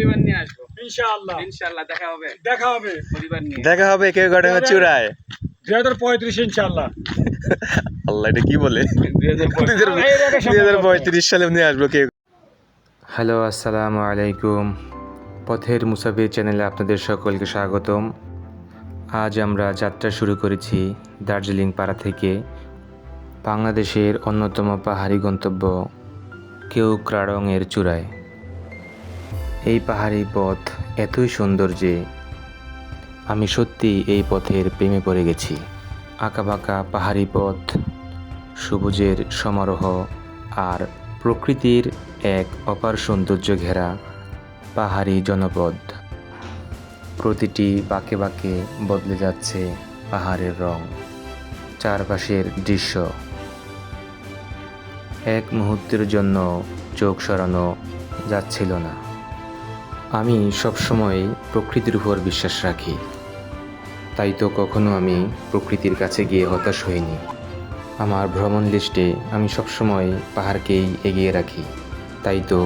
পরিবার নিয়ে আসবো ইনশাআল্লাহ ইনশাআল্লাহ দেখা হবে পরিবার নিয়ে দেখা হবে কেউ গার্ডেনের চূড়ায় 2035 ইনশাআল্লাহ। আল্লাহ এটা কি বলে 2035 2035 সালে নিয়ে আসবো কেউ। হ্যালো, আসসালামু আলাইকুম। পথের মুসাফির চ্যানেলে আপনাদের সকলকে স্বাগতম। আজ আমরা যাত্রা শুরু করেছি দার্জিলিং পাড়া থেকে বাংলাদেশের অন্যতম পাহাড়ি গন্তব্য কেওক্রাডংয়ের চূড়ায়। এই পাহাড়ি পথ এতই সুন্দর যে আমি সত্যি এই পথের প্রেমে পড়ে গেছি। আঁকাবাঁকা পাহাড়ি পথ, সবুজের সমারোহ আর প্রকৃতির এক অপার সৌন্দর্য ঘেরা পাহাড়ি জনপদ। প্রতিটি বাঁকে বাঁকে বদলে যাচ্ছে পাহাড়ের রং, চারপাশের দৃশ্য। এক মুহূর্তের জন্য চোখ সরানো যাচ্ছিল না। আমি সবসময় প্রকৃতির উপর বিশ্বাস রাখি, তাই তো কখনো আমি প্রকৃতির কাছে গিয়ে হতাশ হইনি। আমার ভ্রমণ লিস্টে আমি সবসময় পাহাড়কেই এগিয়ে রাখি, তাই তো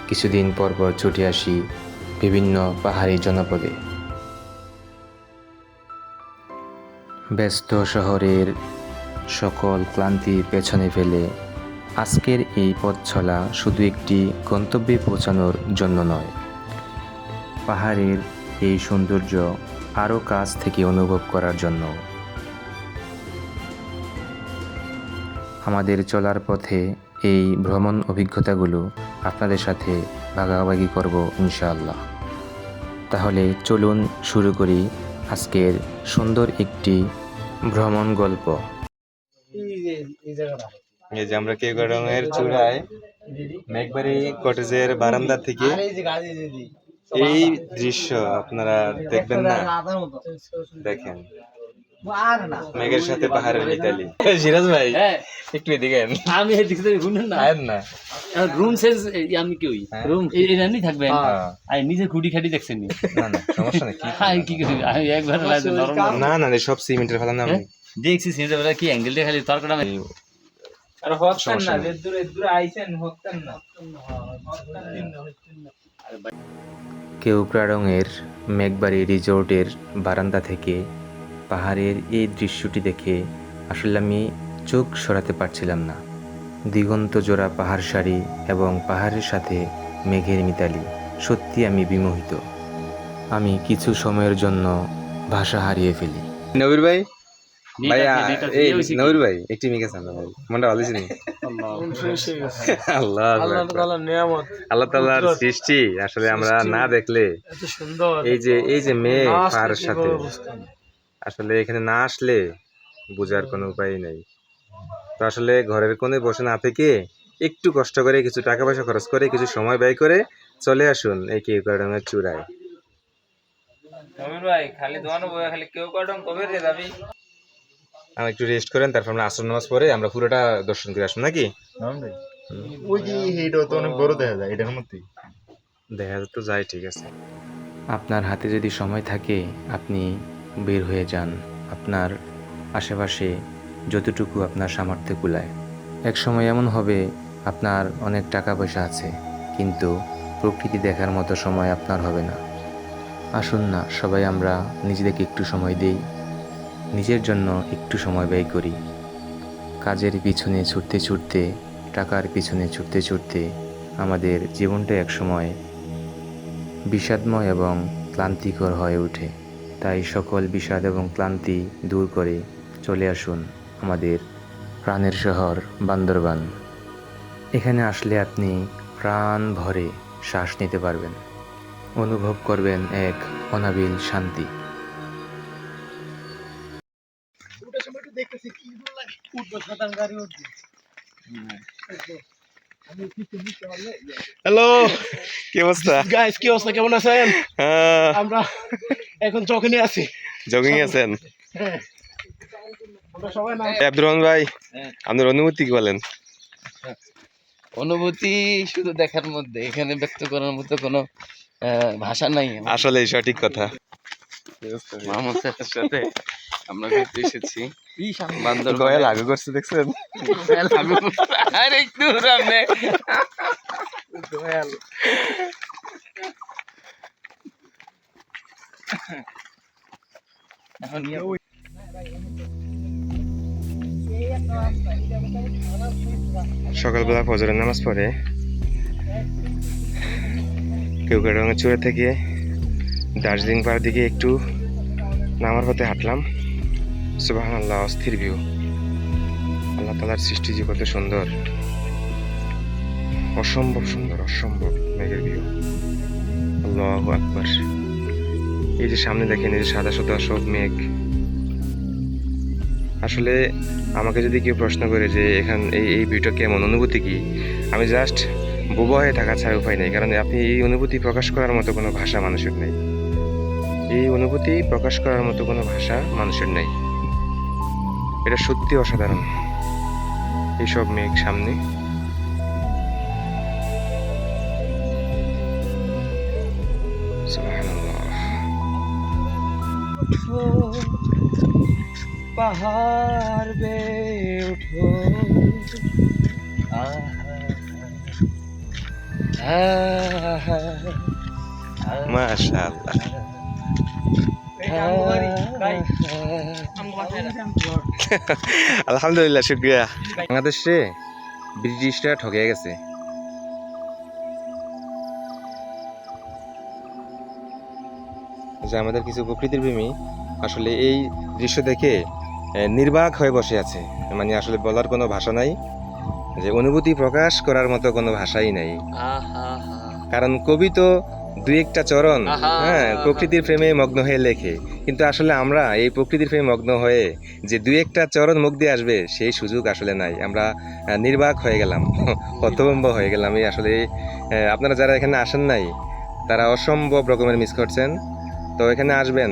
কিছুদিন পর পর ছুটে আসি বিভিন্ন পাহাড়ি জনপদে। ব্যস্ত শহরের সকল ক্লান্তি পেছনে ফেলে আজকের এই পথ চলা শুধু একটি গন্তব্যে পৌঁছানোর জন্য নয়, পাহাড়ের এই সৌন্দর্য আরও কাছ থেকে অনুভব করার জন্য। আমাদের চলার পথে এই ভ্রমণ অভিজ্ঞতাগুলো আপনাদের সাথে ভাগাভাগি করব ইনশাআল্লাহ। তাহলে চলুন শুরু করি আজকের সুন্দর একটি ভ্রমণ গল্প। এই যে আমরা কেওক্রাডংয়ের চূড়ায় মেঘবাড়ি কটেজের বারান্দা থেকে এই দৃশ্য আপনারা দেখবেন না, দেখেন মেঘের সাথে পাহাড়ের মিতালি। সিরাজ ভাই একটু এদিকে আমি এদিকে শুনেন না না রুম সেন্স আমি কি রুম এরানি থাকবেন আর নিজে খুঁটি খাটি দেখছেন নি না না সমস্যা নেই। হাই কি করি আমি একবার নরম না না সব সিমেন্টের ফেলা না দেখছি সিনেটা কি অ্যাঙ্গেল দিয়ে খালি তরকাটা আর হচ্ছেন না যে দূরে আইছেন হচ্ছেন না। কেওক্রাডংয়ের মেঘবাড়ি রিসোর্টের বারান্দা থেকে পাহাড়ের এই দৃশ্যটি দেখে আসলে আমি চোখ সরাতে পারছিলাম না। দিগন্ত জোড়া পাহাড় সারি এবং পাহাড়ের সাথে মেঘের মিতালি, সত্যি আমি বিমোহিত। আমি কিছু সময়ের জন্য ভাষা হারিয়ে ফেলি। নবীর ভাই নবীর ভাই একটি মেঘ আছে ভাই, মনটা ভালো ছিল। আল্লাহ আল্লাহ তাআলার সৃষ্টি আসলে আমরা না দেখলে এই যে মেঘ পাহাড়ের সাথে আসলে এখানে না আসলে বোঝার কোনো উপায় নেই। তো আসলে ঘরের কোণে বসে না থেকে একটু কষ্ট করে কিছু টাকা পয়সা খরচ করে কিছু সময় ব্যয় করে চলে আসুন এই কেওক্রাডংয়ের চূড়ায়। আমি একটু রেস্ট করেন, তারপর আমরা আসর নামাজ পড়ে আমরা পুরোটা দর্শন করে আসবো নাকি? ওই যে এইটা তো অনেক বড় দেখা যায়, এটার মধ্যে দেখা তো যায়। ঠিক আছে, আপনার হাতে যদি সময় থাকে আপনি বের হয়ে যান, আপনার আশেপাশে যতটুকু আপনার সামর্থ্যে কুলায়। এক সময় এমন হবে আপনার অনেক টাকা পয়সা আছে, কিন্তু প্রকৃতি দেখার মতো সময় আপনার হবে না। আসুন না সবাই আমরা নিজেদেরকে একটু সময় দেই, নিজের জন্য একটু সময় ব্যয় করি। কাজের পিছনে ছুটতে ছুটতে, টাকার পিছনে ছুটতে ছুটতে আমাদের জীবনটা একসময় বিষাদময় এবং ক্লান্তিকর হয়ে ওঠে। তাই সকল বিষাদ এবং ক্লান্তি দূর করে চলে আসুন আমাদের প্রাণের শহর বান্দরবান। এখানে আসলে আপনি প্রাণ ভরে শ্বাস নিতে পারবেন, অনুভব করবেন এক অনাবিল শান্তি। হ্যালো, কি অবস্থা গাইস? কি অবস্থা, কেমন আছেন? আমরা এখন জগিংয়ে আছি। জগিং আছেন? আব্দুর রহমান ভাই, আপনার অনুভূতি কি বলেন? অনুভূতি শুধু দেখার মধ্যে, এখানে ব্যক্ত করার মতো কোনো ভাষা নাই। আসলে সঠিক কথা। মাহমুদ স্যারের সাথে আমরা ঘুরতে এসেছি বান্দরবান। গয়া লাগু করছে দেখছেন? আরে একটু সামনে সকালবেলা ফজরের নামাজ পড়ে কেওগাড়াঙ্গা চূড়া থেকে দার্জিলিং পাহাড় দিকে একটু নামার পথে হাঁটলাম। সুবহানাল্লাহ, অস্থির ভিউ। আল্লাহ তাআলার সৃষ্টি যে কত সুন্দর, অসম্ভব সুন্দর, অসম্ভব মেঘের ভিউ। আল্লাহু আকবার। এই যে সামনে দেখেন, এই যে সাদা সাদা সব মেঘ। আসলে আমাকে যদি কেউ প্রশ্ন করে যে এই ভিউটা কেমন, অনুভূতি কি, আমি জাস্ট বোবা হয়ে থাকা ছাড়া উপায় নেই। কারণ আপনি এই অনুভূতি প্রকাশ করার মতো কোনো ভাষা মানুষের নেই। এই অনুভূতি প্রকাশ করার মতো কোনো ভাষা মানুষের নেই। এটা সত্যি অসাধারণ। এইসব মেঘ সামনে, সুবহানাল্লাহ। পাহাড় বে উঠো, মাশাআল্লাহ। আলহামদুলিল্লাহ, শুকরিয়া। বাংলাদেশে ব্রিটিশরা ঠকে গেছে। যে আমাদের কিছু প্রকৃতির প্রেমী আসলে এই দৃশ্য দেখে নির্বাক হয়ে বসে আছে। মানে আসলে বলার কোনো ভাষা নাই, যে অনুভূতি প্রকাশ করার মতো কোনো ভাষাই নাই। কারণ কবি তো দুই একটা চরণ প্রকৃতির প্রেমে মগ্ন হয়ে লেখে, কিন্তু আসলে আমরা এই প্রকৃতির প্রেমে মগ্ন হয়ে যে দুই একটা চরণ মুখ দিয়ে আসবে সেই সুযোগ আসলে নাই। আমরা নির্বাক হয়ে গেলাম, হতভম্ব হয়ে গেলাম। এই আসলে আপনারা যারা এখানে আসেন নাই তারা অসম্ভব রকমের মিস করছেন। তো এখানে আসবেন,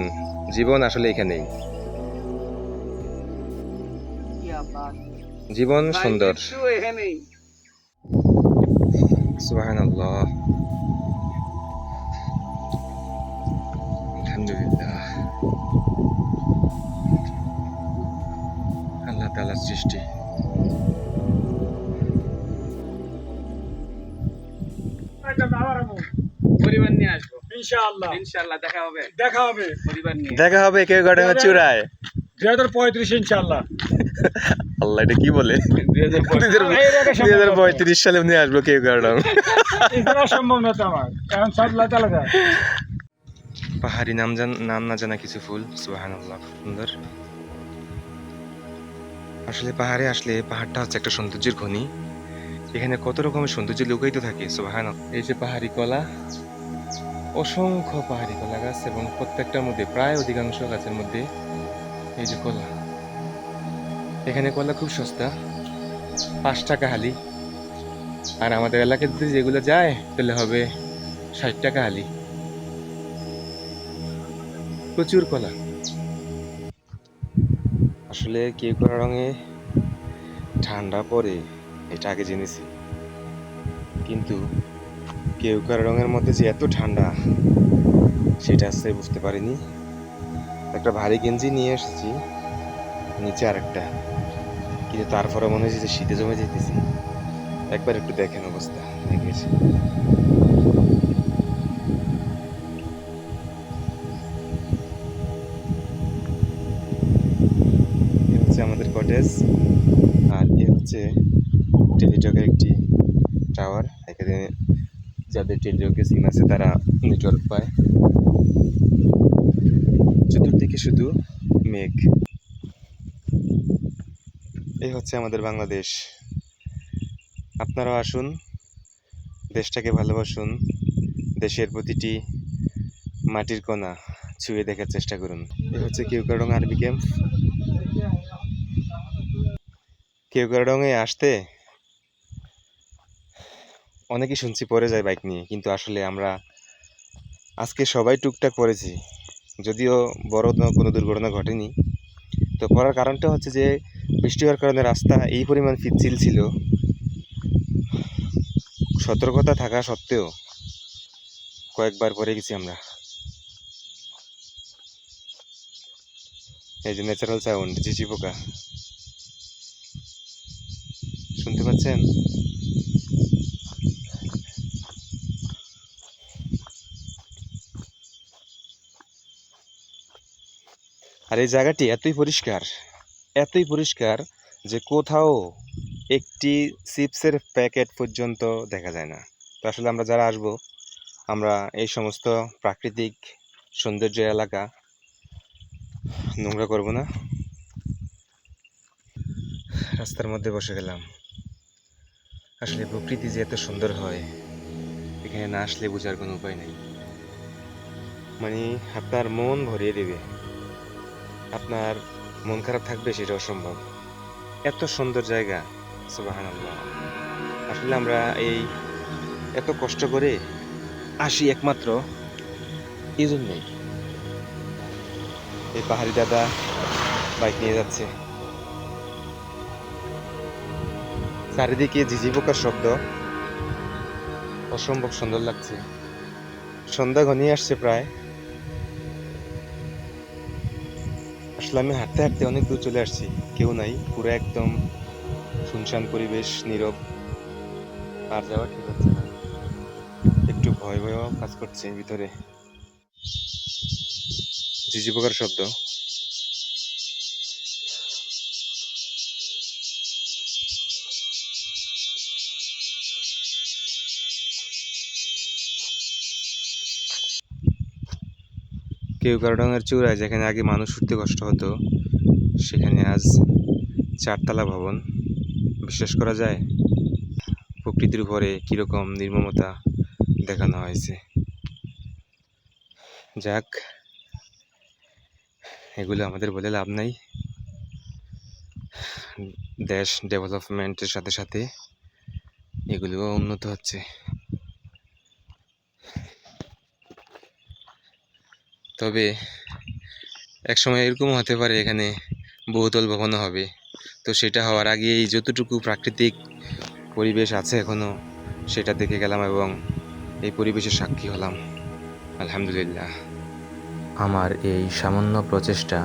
জীবন আসলে এখানেই, জীবন সুন্দর। সুবহানাল্লাহ, আলহামদুলিল্লাহ। আল্লাহ তাআলার সৃষ্টি। পরিবার নিয়ে আসবো ইনশাআল্লাহ। ইনশাআল্লাহ দেখা হবে পরিবার নিয়ে। দেখা হবে কেওগাড়াঙ্গা চূড়ায় 2035 ইনশাআল্লাহ। আল্লাহ, এটা কি বলে? 2035 সালে উনি আসবো কেওগাড়াঙ্গা। এটা সম্ভব না তো আমার, কারণ সব আল্লাহ তাআলা জানে। পাহাড়ি নাম না জানা কিছু ফুল, সুবহানাল্লাহ, সুন্দর। আসলে পাহাড়ে আসলে পাহাড়টা হচ্ছে একটা সৌন্দর্যের খনি। এখানে কত রকমের সৌন্দর্য লুকায়িত থাকে, সুবহানাল্লাহ। এই যে পাহাড়ি কলা, অসংখ্য পাহাড়ি কলা গাছ, এবং প্রত্যেকটার মধ্যে প্রায় অধিকাংশ গাছের মধ্যে এই যে কলা। এখানে কলা খুব সস্তা, 5 টাকা হালি। আর আমাদের এলাকাতে যেগুলো যায় তাহলে হবে 60 টাকা হালি। প্রচুর কলা। আসলে কেওগাড়াঙ্গে ঠান্ডা পড়ে এটা আগে জেনেছি, কিন্তু কেওগাড়াঙ্গের মধ্যে যে এত ঠান্ডা সেটা আসলে বুঝতে পারিনি। একটা ভারী গেঞ্জি নিয়ে এসেছি, নিচে আরেকটা, কিন্তু তারপরে মনে হয়েছে যে শীতে জমে যেতেছি। একবার একটু দেখেন অবস্থা দেখেছি। আমাদের কটেজ, আর এ হচ্ছে টেলিটকের একটি টাওয়ার। এখানে যাদের টেলিটকের সিম আছে তারা নেটওয়ার্ক পায়। চতুর্দিকে শুধু মেঘ। এই হচ্ছে আমাদের বাংলাদেশ। আপনারাও আসুন, দেশটাকে ভালোবাসুন, দেশের প্রতিটি মাটির কণা ছুঁয়ে দেখার চেষ্টা করুন। এই হচ্ছে কেওগাড়াঙ্গা আর্মি ক্যাম্প। কেওগাড়াঙ্গায় আসতে অনেকেই শুনছি পরে যায় বাইক নিয়ে, কিন্তু আসলে আমরা আজকে সবাই টুকটাক পড়েছি, যদিও বড় কোনো দুর্ঘটনা ঘটেনি। তো পড়ার কারণটা হচ্ছে যে বৃষ্টি হওয়ার কারণে রাস্তা এই পরিমাণ পিচ্ছিল ছিল, সতর্কতা থাকা সত্ত্বেও কয়েকবার পড়ে গেছি আমরা। এই যে ন্যাচারাল সাউন্ড, ঝিঝি পোকা শুনতে পাচ্ছেন? আর এই জায়গাটি এতই পরিষ্কার যে কোথাও একটি চিপসের প্যাকেট পর্যন্ত দেখা যায় না। তো আসলে আমরা যারা আসব, আমরা এই সমস্ত প্রাকৃতিক সৌন্দর্য এলাকা নোংরা করব না। রাস্তার মধ্যে বসে গেলাম। আসলে প্রকৃতি যে এত সুন্দর হয়, এখানে না আসলে বোঝার কোনো উপায় নেই। মানে আপনার মন ভরিয়ে দেবে, আপনার মন খারাপ থাকবে সেটা অসম্ভব। এত সুন্দর জায়গা, সুবহানাল্লাহ। আসলে আমরা এই এত কষ্ট করে আসি একমাত্র এই জন্যই। এই পাহাড়ি দাদা বাইক নিয়ে যাচ্ছে, চারিদিকে ঝিঝি পোকার শব্দ, অসম্ভব সুন্দর লাগছে। সন্ধ্যা ঘনিয়ে আসছে প্রায়। আসলে আমি হাঁটতে হাঁটতে অনেক দূর চলে আসছি, কেউ নাই, পুরো একদম শুনশান পরিবেশ, নীরব। আর যাওয়া ঠিক হচ্ছে না, একটু ভয় ভয়ও কাজ করছে ভিতরে। ঝিঝি পোকার শব্দ। কেওক্রাডাঙের চূড়ায় যেখানে আগে মানুষ উঠতে কষ্ট হতো, সেখানে আজ 4 তলা ভবন। বিশ্বাস করা যায় প্রকৃতির উপরে কিরকম নির্মমতা দেখানো হয়েছে। যাক, এগুলো আমাদের বলে লাভ নাই। দেশ ডেভেলপমেন্টের সাথে সাথে এগুলোও উন্নত হচ্ছে। তবে একসময় এরকম হতে পারে এখানে বহুতল ভবনও হবে। তো সেটা হওয়ার আগে এই যতটুকু প্রাকৃতিক পরিবেশ আছে এখনো, সেটা দেখে গেলাম এবং এই পরিবেশের সাক্ষী হলাম। আলহামদুলিল্লাহ। আমার এই সামান্য প্রচেষ্টা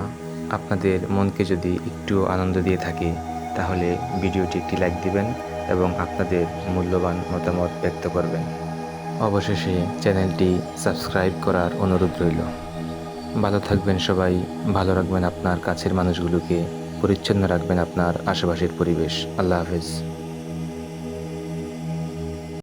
আপনাদের মনকে যদি একটু আনন্দ দিয়ে থাকে, তাহলে ভিডিওটি একটি লাইক দিবেন এবং আপনাদের মূল্যবান মতামত ব্যক্ত করবেন। অবশেষে চ্যানেলটি সাবস্ক্রাইব করার অনুরোধ রইল। ভালো থাকবেন সবাই, ভালো রাখবেন আপনার কাছের মানুষগুলোকে, পরিচ্ছন্ন রাখবেন আপনার আশেপাশের পরিবেশ। আল্লাহ হাফেজ।